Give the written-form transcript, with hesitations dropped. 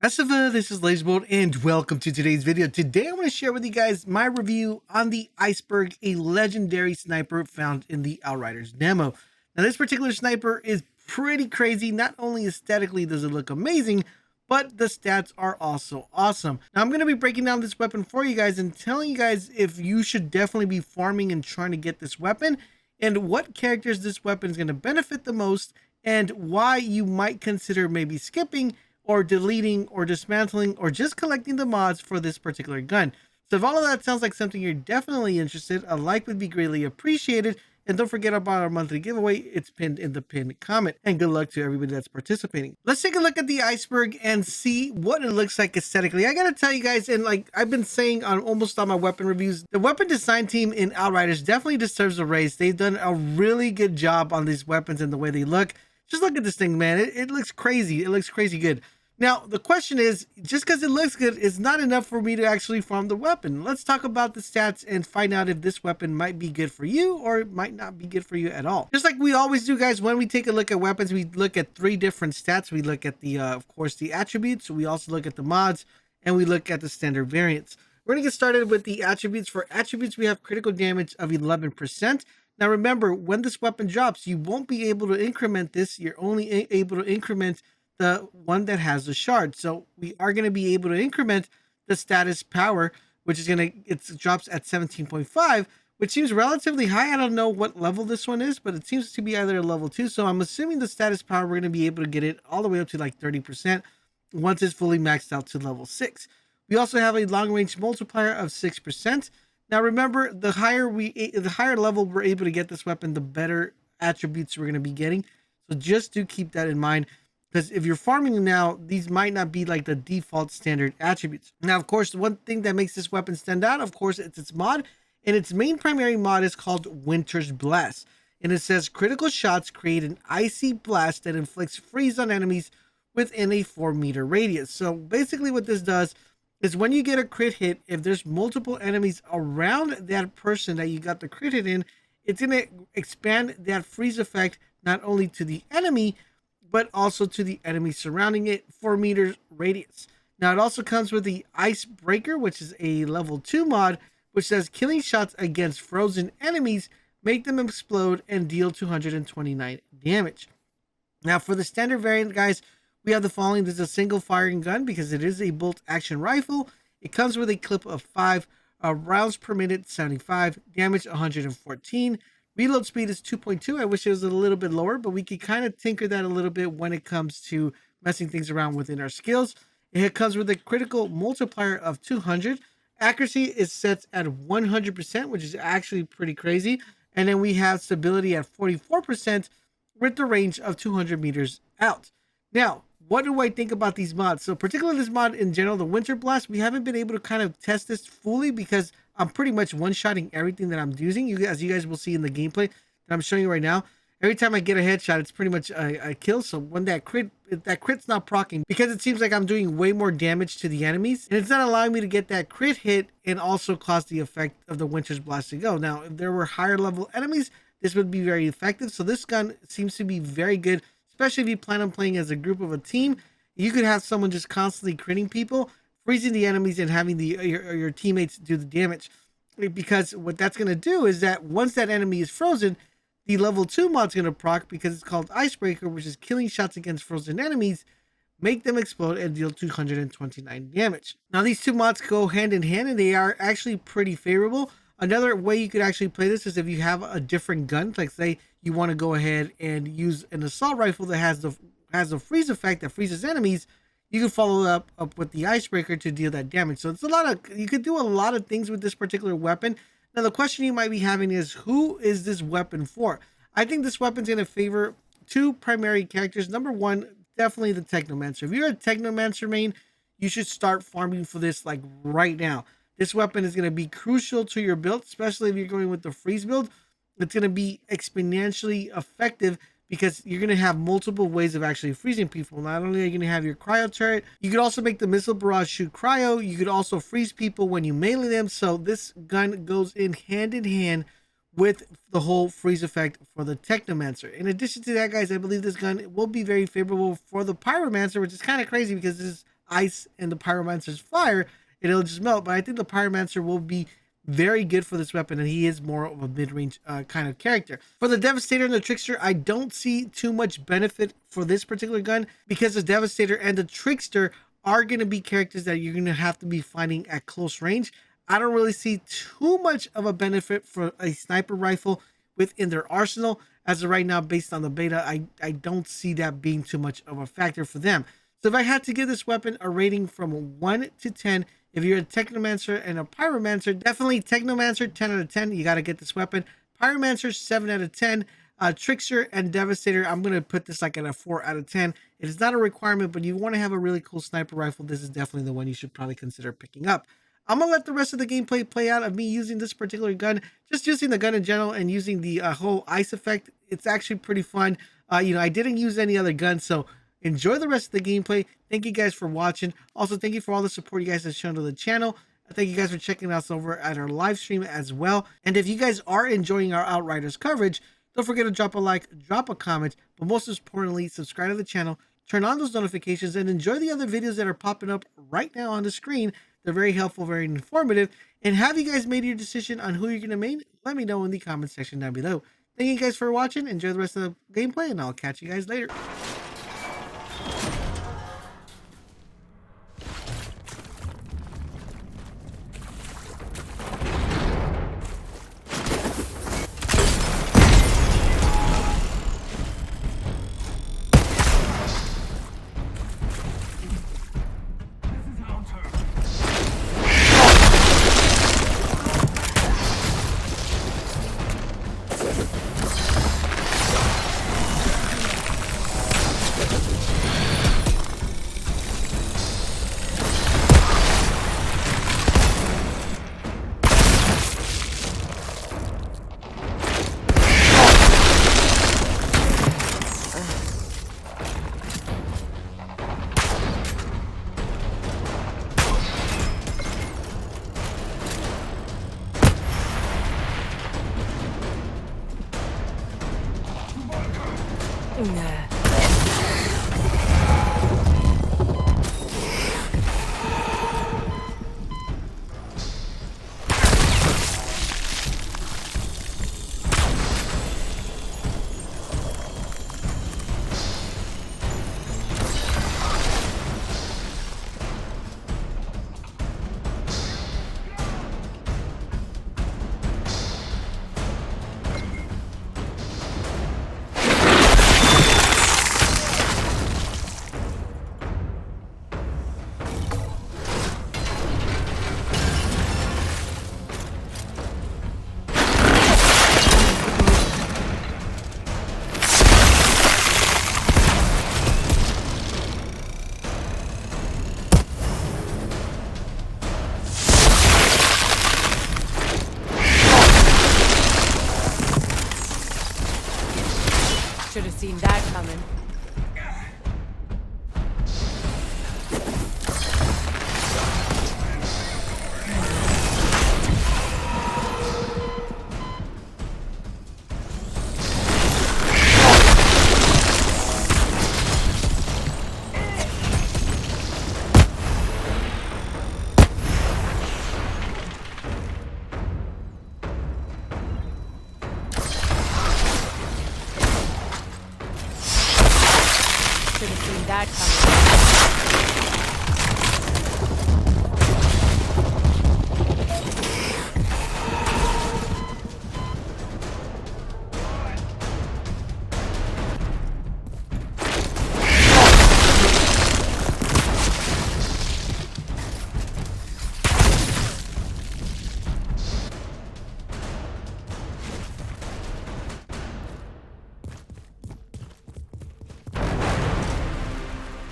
This is LaserBolt and welcome to today's video. Today I want to share with you guys my review on the Iceberg, a legendary sniper found in the Outriders demo. Now this particular sniper is pretty crazy. Not only aesthetically does it look amazing, but the stats are also awesome. Now I'm going to be breaking down this weapon for you guys and telling you guys if you should definitely be farming and trying to get this weapon, and what characters this weapon is going to benefit the most, and why you might consider maybe skipping or deleting or dismantling or just collecting the mods for this particular gun. So if all of that sounds like something you're definitely interested, a like would be greatly appreciated. And don't forget about our monthly giveaway. It's pinned in the pinned comment. And good luck to everybody that's participating. Let's take a look at the Iceberg and see what it looks like aesthetically. I gotta tell you guys, and like I've been saying on almost all my weapon reviews, the weapon design team in Outriders definitely deserves a raise. They've done a really good job on these weapons and the way they look. Just look at this thing, man. It looks crazy. It looks crazy good. Now, the question is, just because it looks good is not enough for me to actually farm the weapon. Let's talk about the stats and find out if this weapon might be good for you or it might not be good for you at all. Just like we always do, guys, when we take a look at weapons, we look at three different stats. We look at the, of course, the attributes. We also look at the mods, and we look at the standard variants. We're going to get started with the attributes. For attributes, we have critical damage of 11%. Now, remember, when this weapon drops, you won't be able to increment this. You're only able to increment the one that has the shard. So we are going to be able to increment the status power, which is it drops at 17.5, which seems relatively high. I don't know what level this one is, but it seems to be either a level 2. So I'm assuming the status power, we're going to be able to get it all the way up to like 30% once it's fully maxed out to level 6. We also have a long range multiplier of 6%. Now remember, the higher level we're able to get this weapon, the better attributes we're going to be getting. So just do keep that in mind, because if you're farming now, these might not be like the default standard attributes. Now, of course, the one thing that makes this weapon stand out, of course, it's its mod. And its main primary mod is called Winter's Blast. And it says critical shots create an icy blast that inflicts freeze on enemies within a 4-meter radius. So basically what this does is when you get a crit hit, if there's multiple enemies around that person that you got the crit hit in, it's going to expand that freeze effect not only to the enemy, but also to the enemy surrounding it, 4 meters radius. Now it also comes with the Icebreaker, which is a level 2 mod, which says killing shots against frozen enemies make them explode and deal 229 damage. Now for the standard variant, guys, we have the following. This is a single firing gun because it is a bolt action rifle. It comes with a clip of 5 rounds per minute, 75 damage, 114. Reload speed is 2.2. I wish it was a little bit lower, but we could kind of tinker that a little bit when it comes to messing things around within our skills. It comes with a critical multiplier of 200. Accuracy is set at 100%, which is actually pretty crazy. And then we have stability at 44% with the range of 200 meters out. Now, what do I think about these mods? So particularly this mod in general, the Winter Blast, we haven't been able to kind of test this fully because I'm pretty much one-shotting everything that I'm using. As you guys will see in the gameplay that I'm showing you right now, every time I get a headshot, it's pretty much a kill. So when that crit's not proccing, because it seems like I'm doing way more damage to the enemies, and it's not allowing me to get that crit hit and also cause the effect of the Winter's Blast to go. Now, if there were higher level enemies, this would be very effective. So this gun seems to be very good, especially if you plan on playing as a group of a team. You could have someone just constantly critting people, freezing the enemies, and having your teammates do the damage. Because what that's going to do is that once that enemy is frozen, the level 2 mod's going to proc, because it's called Icebreaker, which is killing shots against frozen enemies, make them explode and deal 229 damage. Now these two mods go hand in hand, and they are actually pretty favorable. Another way you could actually play this is if you have a different gun, like say you want to go ahead and use an assault rifle that has the freeze effect that freezes enemies. You can follow up with the Icebreaker to deal that damage. So it's you could do a lot of things with this particular weapon. Now the question you might be having is, who is this weapon for? I think this weapon's going to favor two primary characters. Number one, definitely the Technomancer. If you're a Technomancer main, you should start farming for this like right now. This weapon is going to be crucial to your build, especially if you're going with the freeze build. It's going to be exponentially effective because you're going to have multiple ways of actually freezing people. Not only are you going to have your cryo turret, you could also make the missile barrage shoot cryo. You could also freeze people when you melee them. So this gun goes in hand with the whole freeze effect for the Technomancer. In addition to that, guys, I believe this gun will be very favorable for the Pyromancer, which is kind of crazy because this is ice and the Pyromancer's fire, it'll just melt. But I think the Pyromancer will be very good for this weapon, and he is more of a mid-range kind of character. For the Devastator and the Trickster, I don't see too much benefit for this particular gun, because the Devastator and the Trickster are going to be characters that you're going to have to be fighting at close range. I don't really see too much of a benefit for a sniper rifle within their arsenal. As of right now, based on the beta, I don't see that being too much of a factor for them. So if I had to give this weapon a rating from 1 to 10, if you're a Technomancer and a Pyromancer, definitely Technomancer, 10 out of 10. You got to get this weapon. Pyromancer, 7 out of 10. Trickster and Devastator, I'm going to put this like at a 4 out of 10. It is not a requirement, but you want to have a really cool sniper rifle, this is definitely the one you should probably consider picking up. I'm going to let the rest of the gameplay play out of me using this particular gun, just using the gun in general and using the whole ice effect. It's actually pretty fun. I didn't use any other guns, so enjoy the rest of the gameplay. Thank you guys for watching. Also, thank you for all the support you guys have shown to the channel. Thank you guys for checking us over at our live stream as well. And if you guys are enjoying our Outriders coverage, don't forget to drop a like, drop a comment, but most importantly, subscribe to the channel, turn on those notifications, and enjoy the other videos that are popping up right now on the screen. They're very helpful, very informative. And have you guys made your decision on who you're going to main? Let me know in the comment section down below. Thank you guys for watching. Enjoy the rest of the gameplay, and I'll catch you guys later. Should have seen that coming.